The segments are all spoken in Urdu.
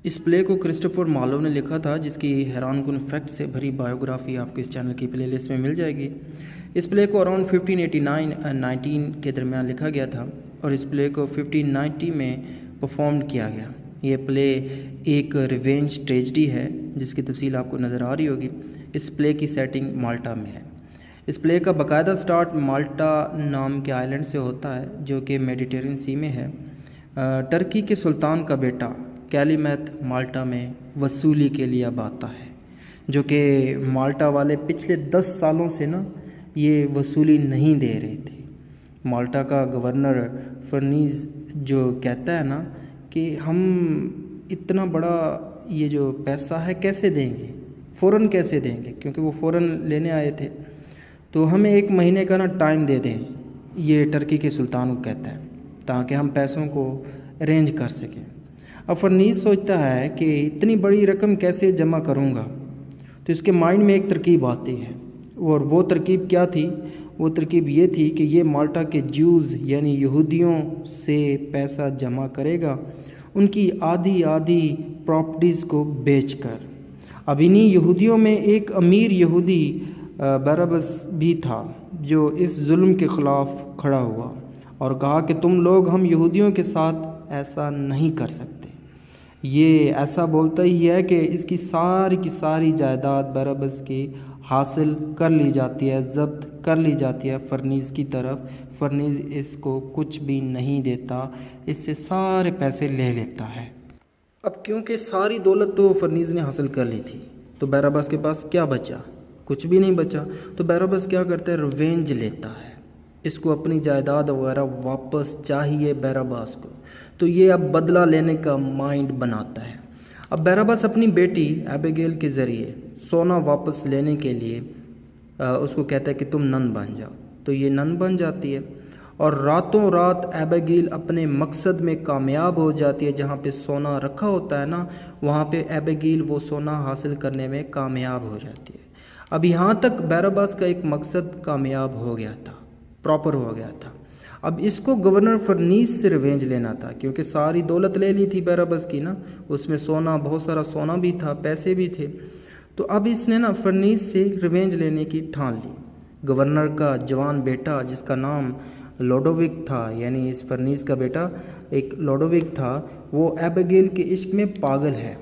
اس پلے کو کرسٹوفر مارلو نے لکھا تھا، جس کی حیران کن فیکٹ سے بھری بایوگرافی آپ کو اس چینل کی پلے لسٹ میں مل جائے گی۔ اس پلے کو اراؤنڈ 1589-19 کے درمیان لکھا گیا تھا اور اس پلے کو 1590 میں پرفارم کیا گیا۔ یہ پلے ایک ریونج ٹریجڈی ہے جس کی تفصیل آپ کو نظر آ رہی ہوگی۔ اس پلے کی سیٹنگ مالٹا میں ہے۔ اس پلے کا باقاعدہ سٹارٹ مالٹا نام کے آئلینڈ سے ہوتا ہے جو کہ میڈیٹرینین سی میں ہے۔ ٹرکی کے سلطان کا بیٹا کیلیمیت مالٹا میں وصولی کے لیے اب آتا ہے، جو کہ مالٹا والے پچھلے 10 سالوں سے یہ وصولی نہیں دے رہے تھے۔ مالٹا کا گورنر فرنیز جو کہتا ہے کہ ہم اتنا بڑا یہ جو پیسہ ہے کیسے دیں گے، فوراً کیسے دیں گے، کیونکہ وہ فوراً لینے آئے تھے، تو ہمیں 1 مہینے کا ٹائم دے دیں، یہ ٹرکی کے سلطان کو کہتا ہے، تاکہ ہم پیسوں کو ارینج کر سکیں۔ اب فرنیز سوچتا ہے کہ اتنی بڑی رقم کیسے جمع کروں گا، تو اس کے مائنڈ میں ایک ترکیب آتی ہے، اور وہ ترکیب کیا تھی؟ وہ ترکیب یہ تھی کہ یہ مالٹا کے جوز یعنی یہودیوں سے پیسہ جمع کرے گا، ان کی آدھی پراپرٹیز کو بیچ کر۔ اب انہی یہودیوں میں ایک امیر یہودی باراباس بھی تھا جو اس ظلم کے خلاف کھڑا ہوا اور کہا کہ تم لوگ ہم یہودیوں کے ساتھ ایسا نہیں کر سکتے۔ یہ ایسا بولتا ہی ہے کہ اس کی ساری جائیداد باراباس کی حاصل کر لی جاتی ہے، ضبط کر لی جاتی ہے فرنیز کی طرف۔ فرنیز اس کو کچھ بھی نہیں دیتا، اس سے سارے پیسے لے لیتا ہے۔ اب کیونکہ ساری دولت تو فرنیز نے حاصل کر لی تھی، تو باراباس کے پاس کیا بچا؟ کچھ بھی نہیں بچا۔ تو باراباس کیا کرتا ہے؟ ریونج لیتا ہے، اس کو اپنی جائیداد وغیرہ واپس چاہیے باراباس کو، تو یہ اب بدلہ لینے کا مائنڈ بناتا ہے۔ اب باراباس اپنی بیٹی ایبیگیل کے ذریعے سونا واپس لینے کے لیے اس کو کہتا ہے کہ تم نن بن جاؤ، تو یہ نن بن جاتی ہے، اور راتوں رات ایبیگیل اپنے مقصد میں کامیاب ہو جاتی ہے۔ جہاں پہ سونا رکھا ہوتا ہے وہاں پہ ایبیگیل وہ سونا حاصل کرنے میں کامیاب ہو جاتی ہے۔ اب یہاں تک باراباس کا ایک مقصد کامیاب ہو گیا تھا، پراپر ہو گیا تھا۔ اب اس کو گورنر فرنیز سے ریونج لینا تھا، کیونکہ ساری دولت لے لی تھی باراباس کی اس میں سونا، بہت سارا سونا بھی تھا، پیسے بھی تھے، تو اب اس نے فرنیز سے ریونج لینے کی ٹھان لی۔ گورنر کا جوان بیٹا جس کا نام لوڈووک تھا، یعنی اس فرنیز کا بیٹا ایک لوڈووک تھا، وہ ایبیگیل کے عشق میں پاگل ہے۔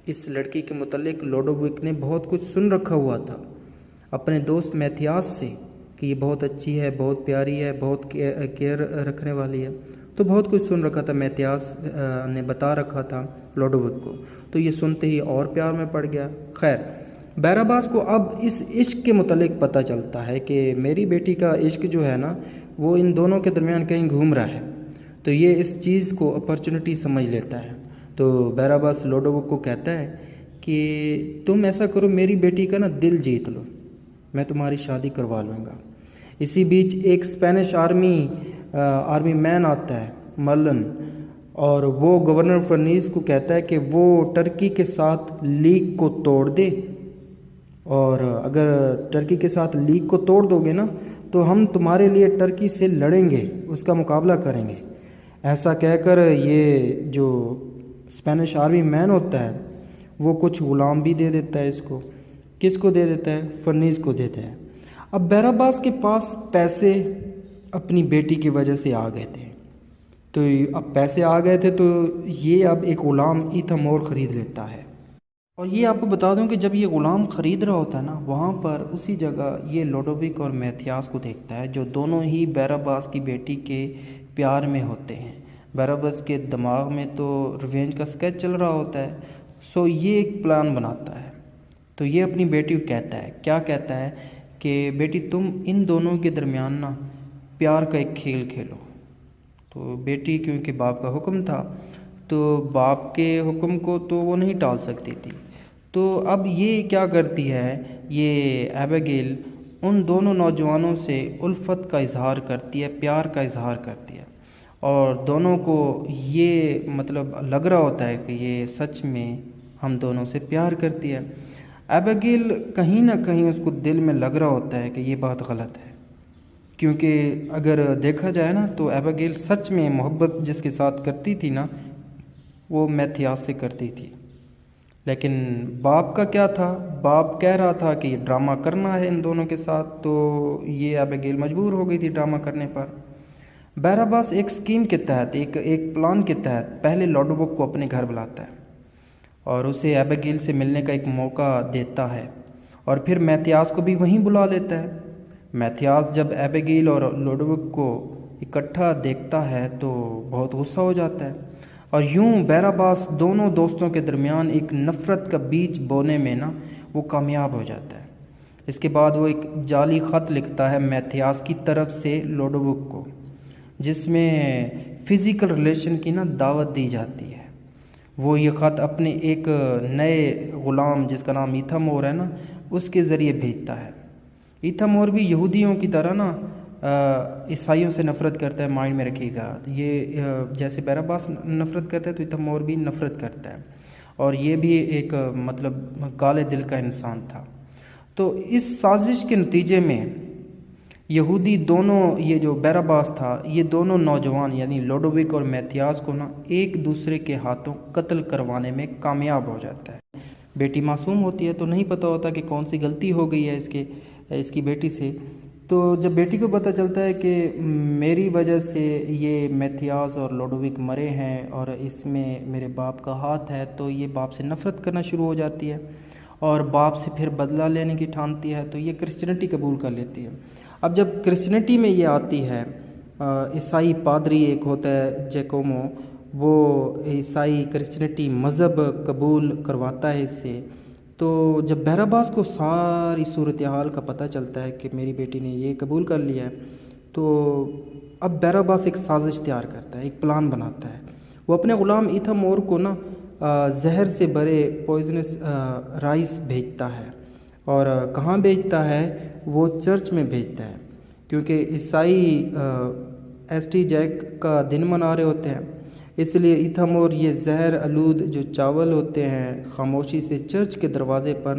اس لڑکی کے متعلق لوڈووک نے بہت کچھ سن رکھا ہوا تھا اپنے دوست میتھیاس سے، کہ یہ بہت اچھی ہے، بہت پیاری ہے، بہت کیئر رکھنے والی ہے، تو بہت کچھ سن رکھا تھا، میتھیاس نے بتا رکھا تھا لوڈووک کو، تو یہ سنتے ہی اور پیار میں پڑ گیا۔ خیر، باراباس کو اب اس عشق کے متعلق پتہ چلتا ہے کہ میری بیٹی کا عشق جو ہے وہ ان دونوں کے درمیان کہیں گھوم رہا ہے، تو یہ اس چیز کو اپرچونٹی سمجھ لیتا ہے۔ تو باراباس لوڈووک کو کہتا ہے کہ تم ایسا کرو، میری بیٹی کا دل جیت لو، میں تمہاری شادی کروا لوں گا۔ اسی بیچ ایک اسپینش آرمی مین آتا ہے، مرلن، اور وہ گورنر فرنیز کو کہتا ہے کہ وہ ٹرکی کے ساتھ لیگ کو توڑ دے، اور اگر ٹرکی کے ساتھ لیگ کو توڑ دو گے تو ہم تمہارے لیے ٹرکی سے لڑیں گے، اس کا مقابلہ کریں گے۔ ایسا کہہ کر یہ جو اسپینش آرمی مین ہوتا ہے وہ کچھ غلام بھی دے دیتا ہے اس کو۔ کس کو دے دیتا ہے؟ فرنیز کو دیتا ہے۔ اب باراباس کے پاس پیسے اپنی بیٹی کی وجہ سے آ گئے تھے، تو اب پیسے آ گئے تھے تو یہ اب ایک غلام ایتھامور خرید لیتا ہے۔ اور یہ آپ کو بتا دوں کہ جب یہ غلام خرید رہا ہوتا ہے وہاں پر اسی جگہ یہ لوڈووک اور میتھیاس کو دیکھتا ہے، جو دونوں ہی باراباس کی بیٹی کے پیار میں ہوتے ہیں۔ باراباس کے دماغ میں تو ریونج کا سکیچ چل رہا ہوتا ہے، سو یہ ایک پلان بناتا ہے۔ تو یہ اپنی بیٹی کو کہتا ہے، کیا کہتا ہے کہ بیٹی تم ان دونوں کے درمیان پیار کا ایک کھیل کھیلو۔ تو بیٹی کیونکہ باپ کا حکم تھا، تو باپ کے حکم کو تو وہ نہیں ٹال سکتی تھی، تو اب یہ کیا کرتی ہے، یہ ایبیگیل ان دونوں نوجوانوں سے الفت کا اظہار کرتی ہے، پیار کا اظہار کرتی ہے، اور دونوں کو یہ لگ رہا ہوتا ہے کہ یہ سچ میں ہم دونوں سے پیار کرتی ہے۔ ایبیگیل کہیں نہ کہیں اس کو دل میں لگ رہا ہوتا ہے کہ یہ بات غلط ہے، کیونکہ اگر دیکھا جائے تو ایبیگیل سچ میں محبت جس کے ساتھ کرتی تھی وہ میتھیاس سے کرتی تھی۔ لیکن باپ کا کیا تھا؟ باپ کہہ رہا تھا کہ یہ ڈرامہ کرنا ہے ان دونوں کے ساتھ، تو یہ ایبیگیل مجبور ہو گئی تھی ڈرامہ کرنے پر۔ بیراباس ایک سکیم کے تحت، ایک پلان کے تحت پہلے لوڈوک کو اپنے گھر بلاتا ہے اور اسے ایبیگیل سے ملنے کا ایک موقع دیتا ہے، اور پھر میتھیاس کو بھی وہیں بلا لیتا ہے۔ میتھیاس جب ایبیگیل اور لوڈوک کو اکٹھا دیکھتا ہے تو بہت غصہ ہو جاتا ہے، اور یوں بیراباس دونوں دوستوں کے درمیان ایک نفرت کا بیج بونے میں وہ کامیاب ہو جاتا ہے۔ اس کے بعد وہ ایک جعلی خط لکھتا ہے میتھیاس کی طرف سے لوڈوک کو، جس میں فزیکل ریلیشن کی دعوت دی جاتی ہے۔ وہ یہ خط اپنے ایک نئے غلام جس کا نام ایتھامور ہے اس کے ذریعے بھیجتا ہے۔ ایتھامور بھی یہودیوں کی طرح عیسائیوں سے نفرت کرتا ہے، مائنڈ میں رکھیے گا۔ یہ جیسے بیراباس نفرت کرتا ہے تو ایتھامور بھی نفرت کرتا ہے، اور یہ بھی ایک کالے دل کا انسان تھا۔ تو اس سازش کے نتیجے میں یہودی دونوں، یہ جو بیراباس تھا، یہ دونوں نوجوان یعنی لوڈوک اور میتھیاس کو ایک دوسرے کے ہاتھوں قتل کروانے میں کامیاب ہو جاتا ہے۔ بیٹی معصوم ہوتی ہے تو نہیں پتہ ہوتا کہ کون سی غلطی ہو گئی ہے اس کی بیٹی سے۔ تو جب بیٹی کو پتہ چلتا ہے کہ میری وجہ سے یہ میتھیاس اور لوڈوک مرے ہیں اور اس میں میرے باپ کا ہاتھ ہے، تو یہ باپ سے نفرت کرنا شروع ہو جاتی ہے اور باپ سے پھر بدلہ لینے کی ٹھانتی ہے، تو یہ کرسچینٹی قبول کر لیتی ہے۔ اب جب کرسچینٹی میں یہ آتی ہے، عیسائی پادری ایک ہوتا ہے جیکومو، وہ عیسائی کرسچینٹی مذہب قبول کرواتا ہے اس سے۔ تو جب بیراباس کو ساری صورتحال کا پتہ چلتا ہے کہ میری بیٹی نے یہ قبول کر لیا ہے، تو اب بیراباس ایک سازش تیار کرتا ہے، ایک پلان بناتا ہے۔ وہ اپنے غلام ایتھامور کو زہر سے بھرے پوائزنس رائس بھیجتا ہے، اور کہاں بھیجتا ہے؟ وہ چرچ میں بھیجتا ہے، کیونکہ عیسائی ایسٹی جیک کا دن منا رہے ہوتے ہیں، اس لیے ایتھامور یہ زہر آلود جو چاول ہوتے ہیں خاموشی سے چرچ کے دروازے پر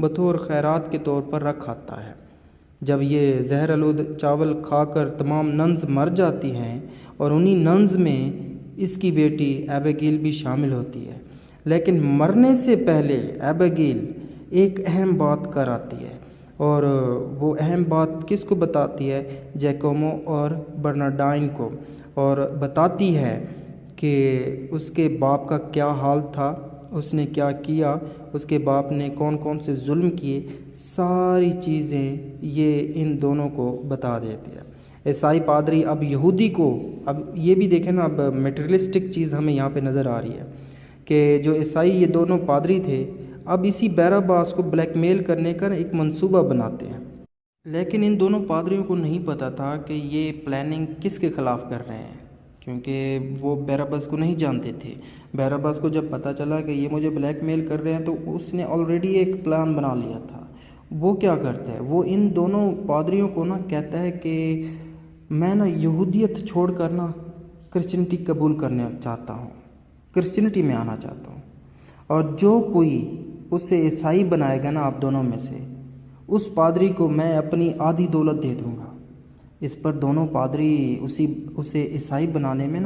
بطور خیرات کے طور پر رکھ آتا ہے۔ جب یہ زہر آلود چاول کھا کر تمام ننز مر جاتی ہیں، اور انہی ننز میں اس کی بیٹی ایبیگیل بھی شامل ہوتی ہے، لیکن مرنے سے پہلے ایبیگیل ایک اہم بات کر آتی ہے، اور وہ اہم بات کس کو بتاتی ہے؟ جیکومو اور برنارڈائن کو، اور بتاتی ہے کہ اس کے باپ کا کیا حال تھا، اس نے کیا کیا، اس کے باپ نے کون کون سے ظلم کیے، ساری چیزیں یہ ان دونوں کو بتا دیتی ہے۔ عیسائی پادری اب یہودی کو، اب یہ بھی دیکھیں اب میٹریلسٹک چیز ہمیں یہاں پہ نظر آ رہی ہے کہ جو عیسائی یہ دونوں پادری تھے، اب اسی بیراباس کو بلیک میل کرنے کا ایک منصوبہ بناتے ہیں، لیکن ان دونوں پادریوں کو نہیں پتہ تھا کہ یہ پلاننگ کس کے خلاف کر رہے ہیں، کیونکہ وہ بیراباس کو نہیں جانتے تھے۔ بیراباس کو جب پتہ چلا کہ یہ مجھے بلیک میل کر رہے ہیں، تو اس نے آلریڈی ایک پلان بنا لیا تھا۔ وہ کیا کرتا ہے؟ وہ ان دونوں پادریوں کو کہتا ہے کہ میں یہودیت چھوڑ کر کرسچینٹی قبول کرنا چاہتا ہوں، کرسچینٹی میں آنا چاہتا ہوں، اور جو کوئی اسے عیسائی بنائے گا آپ دونوں میں سے، اس پادری کو میں اپنی آدھی دولت دے دوں گا۔ اس پر دونوں پادری اسے عیسائی بنانے میں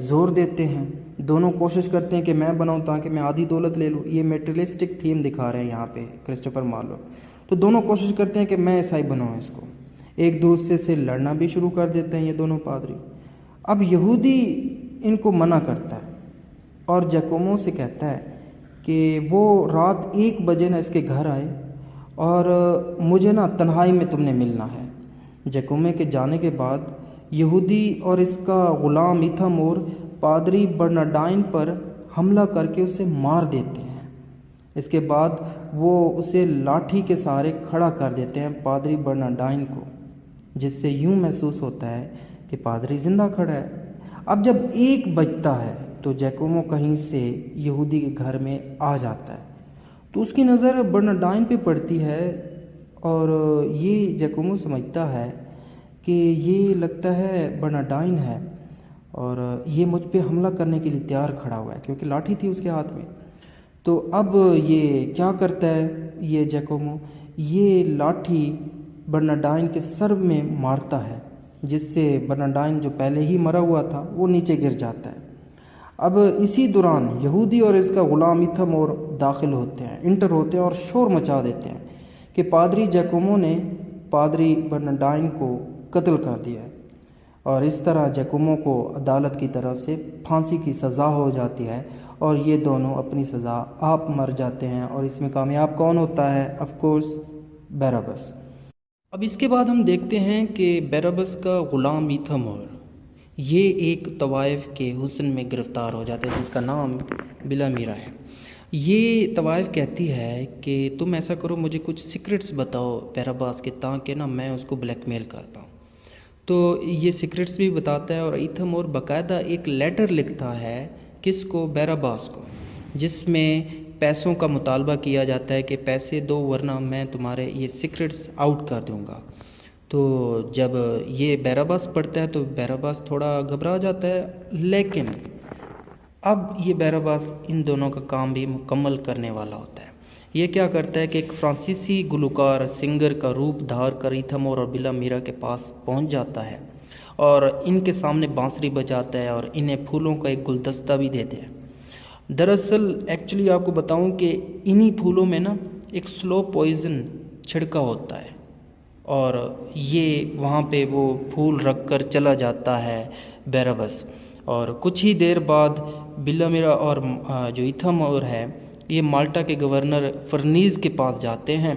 زور دیتے ہیں، دونوں کوشش کرتے ہیں کہ میں بناؤں تاکہ میں آدھی دولت لے لوں۔ یہ میٹریلسٹک تھیم دکھا رہے ہیں یہاں پہ کرسٹوفر مارلو۔ تو دونوں کوشش کرتے ہیں کہ میں عیسائی بناؤں اس کو، ایک دوسرے سے لڑنا بھی شروع کر دیتے ہیں یہ دونوں پادری۔ اب یہودی ان کو منع کرتا ہے اور جیکومو سے کہتا ہے کہ وہ رات 1 بجے اس کے گھر آئے، اور مجھے تنہائی میں تم نے ملنا ہے۔ جیکومو کے جانے کے بعد یہودی اور اس کا غلام ایتھامور پادری برنارڈائن پر حملہ کر کے اسے مار دیتے ہیں۔ اس کے بعد وہ اسے لاٹھی کے سہارے کھڑا کر دیتے ہیں پادری برنارڈائن کو، جس سے یوں محسوس ہوتا ہے کہ پادری زندہ کھڑا ہے۔ اب جب 1 بجتا ہے تو جیکومو کہیں سے یہودی کے گھر میں آ جاتا ہے، تو اس کی نظر برنارڈائن پہ پڑتی ہے، اور یہ جیکومو سمجھتا ہے کہ یہ لگتا ہے برنارڈائن ہے، اور یہ مجھ پہ حملہ کرنے کے لیے تیار کھڑا ہوا ہے، کیونکہ لاٹھی تھی اس کے ہاتھ میں۔ تو اب یہ کیا کرتا ہے یہ جیکومو؟ یہ لاٹھی برنارڈائن کے سر میں مارتا ہے، جس سے برنارڈائن جو پہلے ہی مرا ہوا تھا وہ نیچے گر جاتا ہے۔ اب اسی دوران یہودی اور اس کا غلام ایتھم اور داخل ہوتے ہیں، انٹر ہوتے ہیں اور شور مچا دیتے ہیں کہ پادری جیکومو نے پادری برنارڈائن کو قتل کر دیا ہے، اور اس طرح جیکومو کو عدالت کی طرف سے پھانسی کی سزا ہو جاتی ہے اور یہ دونوں اپنی سزا آپ مر جاتے ہیں، اور اس میں کامیاب کون ہوتا ہے؟ آف کورس بیراباس۔ اب اس کے بعد ہم دیکھتے ہیں کہ بیراباس کا غلام ایتھمور یہ ایک طوائف کے حسن میں گرفتار ہو جاتا ہے جس کا نام بلا میرا ہے۔ یہ طوائف کہتی ہے کہ تم ایسا کرو، مجھے کچھ سیکرٹس بتاؤ بیراباس کے، تاکہ نا میں اس کو بلیک میل کر پاؤں۔ تو یہ سیکرٹس بھی بتاتا ہے، اور ایتھمور باقاعدہ ایک لیٹر لکھتا ہے، کس کو؟ بیراباس کو، جس میں پیسوں کا مطالبہ کیا جاتا ہے کہ پیسے دو ورنہ میں تمہارے یہ سیکرٹس آؤٹ کر دوں گا۔ تو جب یہ بیراباس پڑھتا ہے تو بیراباس تھوڑا گھبرا جاتا ہے، لیکن اب یہ بیراباس ان دونوں کا کام بھی مکمل کرنے والا ہوتا ہے۔ یہ کیا کرتا ہے کہ ایک فرانسیسی گلوکار سنگر کا روپ دھار کر ایتھمور اور بلا میرا کے پاس پہنچ جاتا ہے اور ان کے سامنے بانسری بجاتا ہے اور انہیں پھولوں کا ایک گلدستہ بھی دیتے ہیں۔ دراصل ایکچولی آپ کو بتاؤں کہ انہی پھولوں میں نا ایک سلو پوائزن چھڑکا ہوتا ہے، اور یہ وہاں پہ وہ پھول رکھ کر چلا جاتا ہے بیراباس، اور کچھ ہی دیر بعد بلا میرا اور جو ایتھمور ہے یہ مالٹا کے گورنر فرنیز کے پاس جاتے ہیں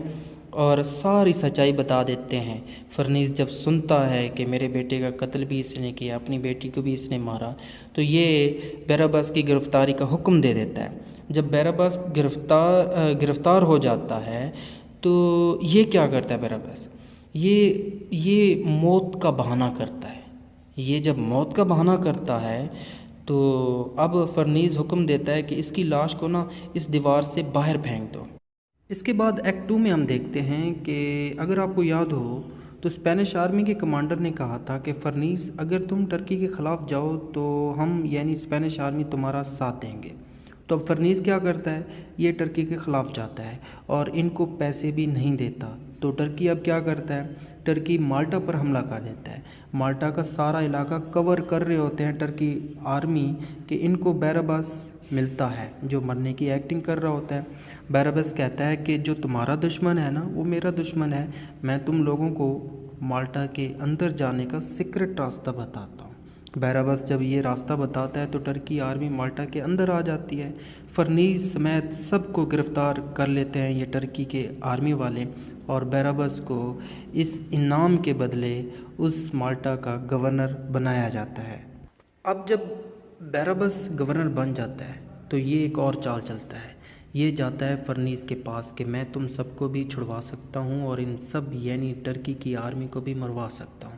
اور ساری سچائی بتا دیتے ہیں۔ فرنیز جب سنتا ہے کہ میرے بیٹے کا قتل بھی اس نے کیا، اپنی بیٹی کو بھی اس نے مارا، تو یہ بیراباس کی گرفتاری کا حکم دے دیتا ہے۔ جب بیراباس گرفتار ہو جاتا ہے تو یہ کیا کرتا ہے بیراباس؟ یہ موت کا بہانہ کرتا ہے۔ یہ جب موت کا بہانہ کرتا ہے تو اب فرنیز حکم دیتا ہے کہ اس کی لاش کو نا اس دیوار سے باہر پھینک دو۔ اس کے بعد ایکٹ 2 میں ہم دیکھتے ہیں کہ اگر آپ کو یاد ہو تو اسپینش آرمی کے کمانڈر نے کہا تھا کہ فرنیز اگر تم ترکی کے خلاف جاؤ تو ہم یعنی اسپینش آرمی تمہارا ساتھ دیں گے۔ تو اب فرنیز کیا کرتا ہے؟ یہ ٹرکی کے خلاف جاتا ہے اور ان کو پیسے بھی نہیں دیتا۔ تو ٹرکی اب کیا کرتا ہے؟ ٹرکی مالٹا پر حملہ کر دیتا ہے۔ مالٹا کا سارا علاقہ کور کر رہے ہوتے ہیں ٹرکی آرمی کہ ان کو بیراباس ملتا ہے جو مرنے کی ایکٹنگ کر رہا ہوتا ہے۔ بیراباس کہتا ہے کہ جو تمہارا دشمن ہے نا وہ میرا دشمن ہے، میں تم لوگوں کو مالٹا کے اندر جانے کا سیکرٹ راستہ بتاتا ہوں۔ بیراباس جب یہ راستہ بتاتا ہے تو ٹرکی آرمی مالٹا کے اندر آ جاتی ہے۔ فرنیز سمیت سب کو گرفتار کر لیتے ہیں یہ ٹرکی کے آرمی والے، اور بیراباس کو اس انعام کے بدلے اس مالٹا کا گورنر بنایا جاتا ہے۔ اب جب بیراباس گورنر بن جاتا ہے تو یہ ایک اور چال چلتا ہے، یہ جاتا ہے فرنیز کے پاس کہ میں تم سب کو بھی چھڑوا سکتا ہوں اور ان سب یعنی ٹرکی کی آرمی کو بھی مروا سکتا ہوں،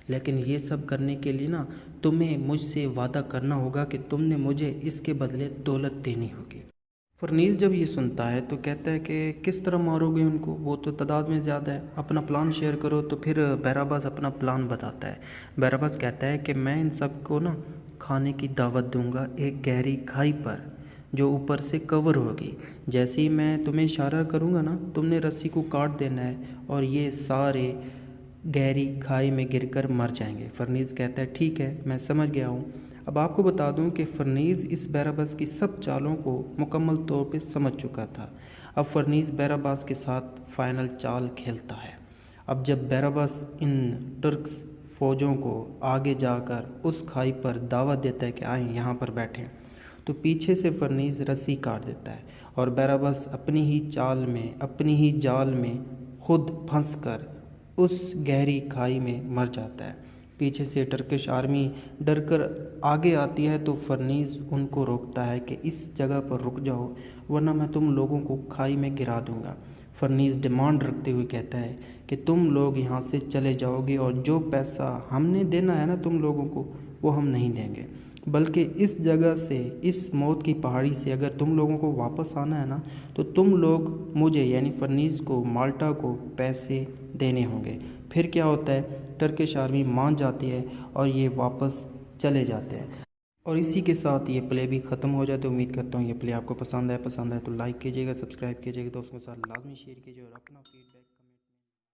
لیکن یہ سب کرنے کے لیے نا تمہیں مجھ سے وعدہ کرنا ہوگا کہ تم نے مجھے اس کے بدلے دولت دینی ہوگی۔ فرنیز جب یہ سنتا ہے تو کہتا ہے کہ کس طرح مارو گے ان کو، وہ تو تعداد میں زیادہ ہے، اپنا پلان شیئر کرو۔ تو پھر بیراباس اپنا پلان بتاتا ہے۔ بیراباس کہتا ہے کہ میں ان سب کو نا کھانے کی دعوت دوں گا ایک گہری کھائی پر جو اوپر سے کور ہوگی، جیسے ہی میں تمہیں اشارہ کروں گا نا تم نے رسی کو کاٹ دینا ہے اور یہ سارے گہری کھائی میں گر کر مر جائیں گے۔ فرنیز کہتا ہے ٹھیک ہے میں سمجھ گیا ہوں۔ اب آپ کو بتا دوں کہ فرنیز اس بیراباس کی سب چالوں کو مکمل طور پہ سمجھ چکا تھا۔ اب فرنیز بیراباس کے ساتھ فائنل چال کھیلتا ہے۔ اب جب بیراباس ان ٹرکس فوجوں کو آگے جا کر اس کھائی پر دعوت دیتا ہے کہ آئیں یہاں پر بیٹھیں، تو پیچھے سے فرنیز رسی کاٹ دیتا ہے اور بیراباس اپنی ہی چال میں اپنی ہی جال میں خود پھنس کر اس گہری کھائی میں مر جاتا ہے۔ پیچھے سے ٹرکش آرمی ڈر کر آگے آتی ہے تو فرنیز ان کو روکتا ہے کہ اس جگہ پر رک جاؤ ورنہ میں تم لوگوں کو کھائی میں گرا دوں گا۔ فرنیز ڈیمانڈ رکھتے ہوئے کہتا ہے کہ تم لوگ یہاں سے چلے جاؤ گے اور جو پیسہ ہم نے دینا ہے نا تم لوگوں کو وہ ہم نہیں دیں گے، بلکہ اس جگہ سے اس موت کی پہاڑی سے اگر تم لوگوں کو واپس آنا ہے نا تو تم لوگ مجھے یعنی فرنیز کو مالٹا کو پیسے دینے ہوں گے۔ پھر کیا ہوتا ہے؟ ٹرکش آرمی مان جاتی ہے اور یہ واپس چلے جاتے ہیں، اور اسی کے ساتھ یہ پلے بھی ختم ہو جاتا ہے۔ امید کرتا ہوں یہ پلے آپ کو پسند ہے تو لائک کیجیے گا، سبسکرائب کیجیے گا، دوستوں کے ساتھ لازمی شیئر کیجیے اور اپنا فیڈ بیک